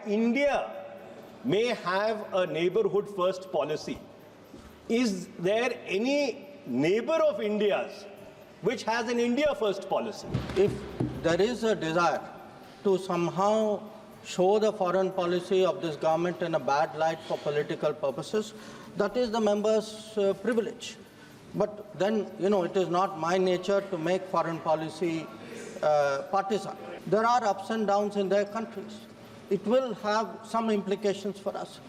India may have a neighborhood first policy, is there any neighbor of India's which has an India first policy? If there is a desire to somehow show the foreign policy of this government in a bad light for political purposes, that is the member's privilege. But then, it is not my nature to make foreign policy partisan. There are ups and downs in their countries. It will have some implications for us.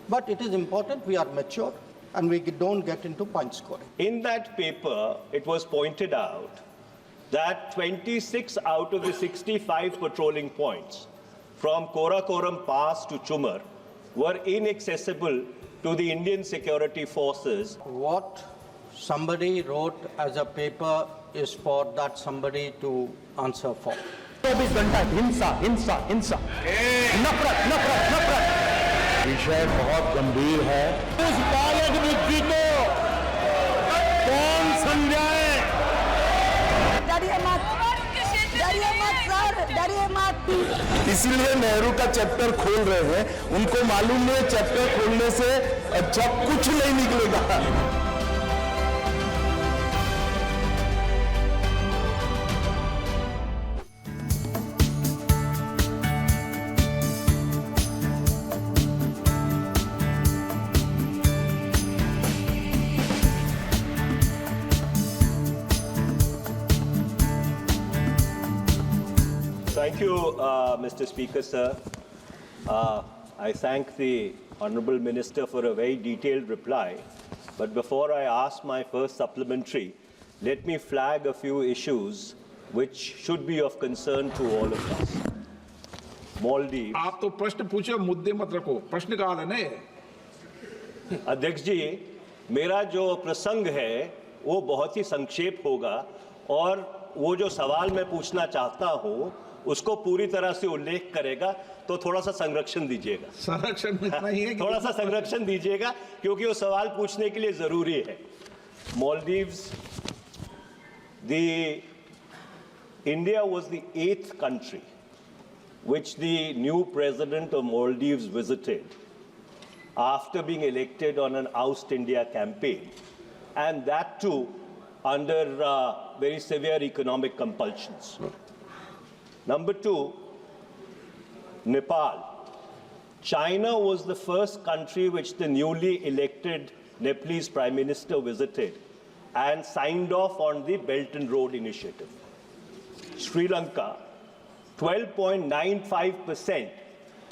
But it is important we are mature and we don't get into point scoring. In that paper, it was pointed out that 26 out of the 65 patrolling points from Karakoram Pass to Chumar were inaccessible to the Indian security forces. What somebody wrote as a paper is for that somebody to answer for. 24 घंटा हिंसा हिंसा हिंसा नफरत नफरत नफरत विषय बहुत गंभीर है। उस बालक बुद्धि को कौन समझाए? डरिए मत सर, डरिए मत। इसीलिए नेहरू का चैप्टर खोल रहे हैं। उनको मालूम नहीं चैप्टर खोलने से अच्छा कुछ नहीं निकलेगा। Thank you, Mr. Speaker, sir. I thank the Honourable Minister for a very detailed reply. But before I ask my first supplementary, let me flag a few issues which should be of concern to all of us. Maldives. आप तो प्रश्न पूछो, मुद्दे मत रखो। प्रश्न काल है ना। अध्यक्ष जी, मेरा जो प्रसंग है वो बहुत ही संक्षेप होगा और वो जो सवाल मैं पूछना चाहता हूँ उसको पूरी तरह से उल्लेख करेगा, तो थोड़ा सा संरक्षण दीजिएगा। संरक्षण नहीं है, थोड़ा सा संरक्षण दीजिएगा क्योंकि वो सवाल पूछने के लिए जरूरी है। Maldives, India was the 8th country which the new president of Maldives visited after being elected on an Oust India campaign, and that too under very severe economic compulsions. Number 2, Nepal. China was the first country which the newly elected Nepalese Prime Minister visited and signed off on the Belt and Road Initiative. Sri Lanka, 12.95%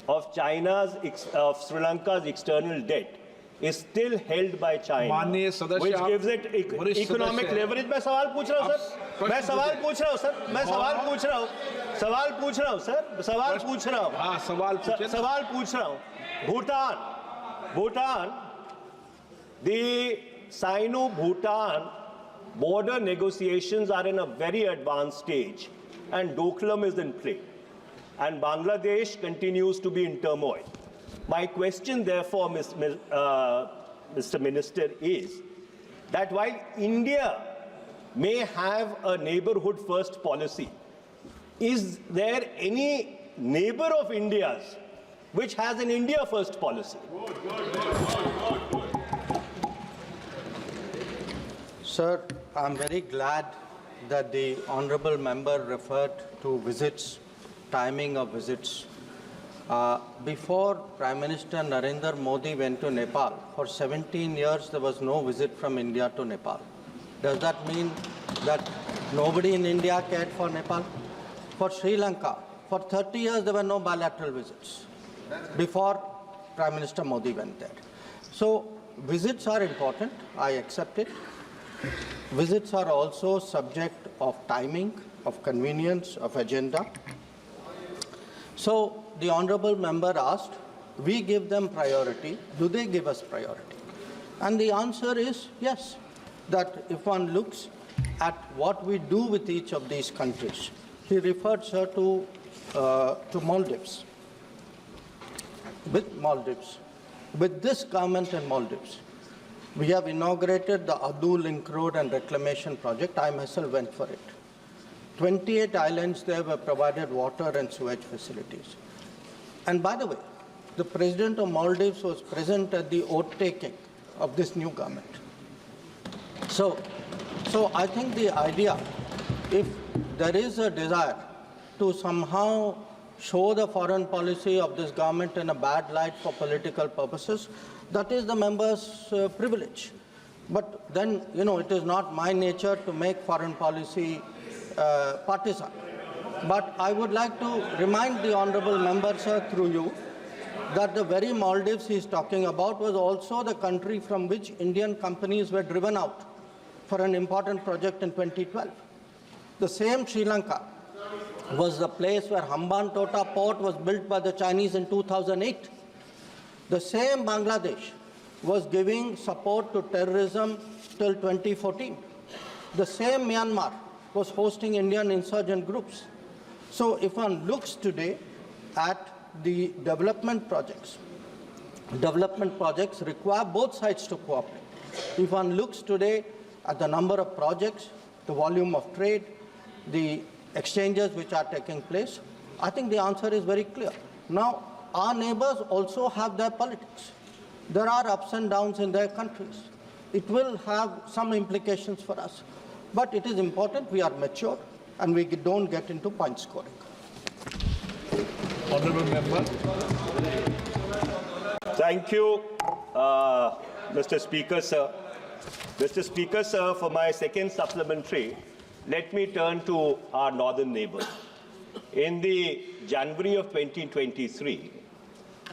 of Sri Lanka's external debt is still held by China, which gives it economic leverage. मैं सवाल पूछ रहा हूँ sir, मैं सवाल पूछ रहा हूँ सर, मैं सवाल पूछ रहा हूँ, सवाल पूछ रहा हूँ सर, सवाल पूछ रहा हूँ, हाँ सवाल पूछ रहा हूँ। Bhutan, the Sino-Bhutan border negotiations are in a very advanced stage, and Doklam is in play, and Bangladesh continues to be in turmoil. My question, therefore, Mr. Minister, is that while India may have a neighborhood first policy, is there any neighbor of India's which has an India first policy? Sir, I'm very glad that the honorable member referred to visits, timing of visits. Before Prime Minister Narendra Modi went to Nepal, for 17 years there was no visit from India to Nepal. Does that mean that nobody in India cared for Nepal? For Sri Lanka, for 30 years there were no bilateral visits before Prime Minister Modi went there. So visits are important, I accept it. Visits are also subject of timing, of convenience, of agenda. So the honorable member asked, we give them priority, do they give us priority? And the answer is yes, that if one looks at what we do with each of these countries, he referred, sir, to Maldives. With this government in Maldives, we have inaugurated the Adu Link Road and Reclamation Project. I myself went for it. 28 islands there were provided water and sewage facilities. And by the way, the president of Maldives was present at the oath taking of this new government. So I think the idea, if there is a desire to somehow show the foreign policy of this government in a bad light for political purposes, that is the member's privilege. But then, it is not my nature to make foreign policy partisan. But I would like to remind the honourable member, sir, through you, that the very Maldives he is talking about was also the country from which Indian companies were driven out for an important project in 2012. The same Sri Lanka was the place where Hambantota port was built by the Chinese in 2008. The same Bangladesh was giving support to terrorism till 2014. The same Myanmar was hosting Indian insurgent groups. So if one looks today at the development projects require both sides to cooperate. If one looks today at the number of projects, the volume of trade, the exchanges which are taking place, I think the answer is very clear. Now, our neighbors also have their politics. There are ups and downs in their countries. It will have some implications for us. But it is important we are mature and we don't get into point scoring. Honourable member. Thank you, Mr. Speaker, sir. Mr. Speaker, sir, for my second supplementary, let me turn to our northern neighbour. In the January of 2023,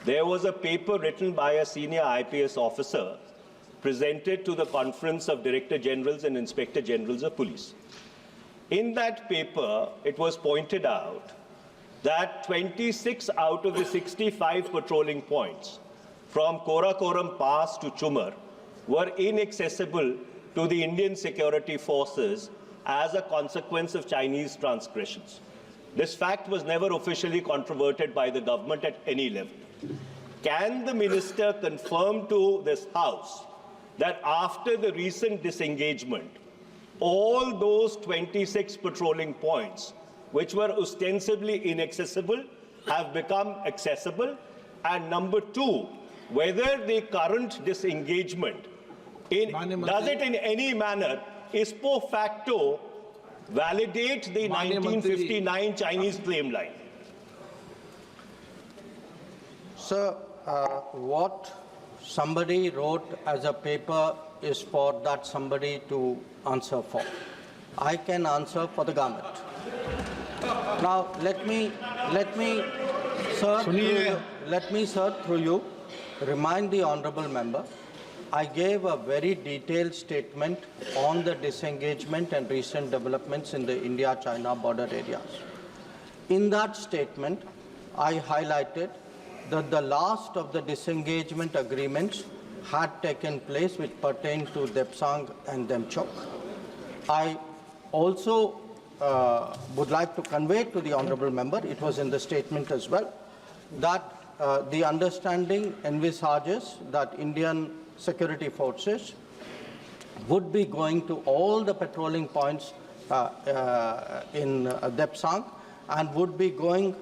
there was a paper written by a senior IPS officer presented to the Conference of Director Generals and Inspector Generals of Police. In that paper, it was pointed out that 26 out of the 65 patrolling points from Karakoram Pass to Chumar were inaccessible to the Indian security forces as a consequence of Chinese transgressions. This fact was never officially controverted by the government at any level. Can the minister confirm to this House that after the recent disengagement, all those 26 patrolling points, which were ostensibly inaccessible, have become accessible? And number two, whether the current disengagement does it in any manner ipso facto validate the 1959 Chinese claim line? Sir, what somebody wrote as a paper is for that somebody to answer for. I can answer for the government. Now, let me, sir, through you, remind the honourable member, I gave a very detailed statement on the disengagement and recent developments in the India-China border areas. In that statement, I highlighted that the last of the disengagement agreements had taken place which pertained to Depsang and Demchok. I also would like to convey to the honourable member, it was in the statement as well, that the understanding envisages that Indian security forces would be going to all the patrolling points in Depsang and would be going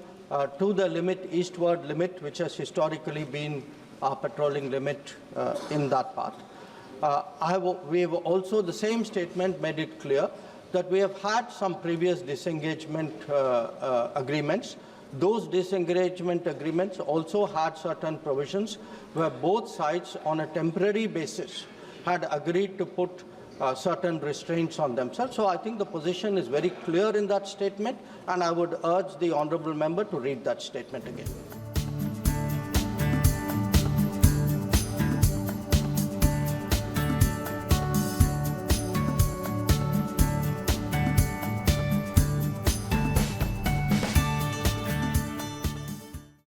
to the limit, eastward limit, which has historically been our patrolling limit in that part. We have also, the same statement made it clear that we have had some previous disengagement agreements. Those disengagement agreements also had certain provisions where both sides on a temporary basis had agreed to put certain restraints on themselves. So I think the position is very clear in that statement, and I would urge the honourable member to read that statement again.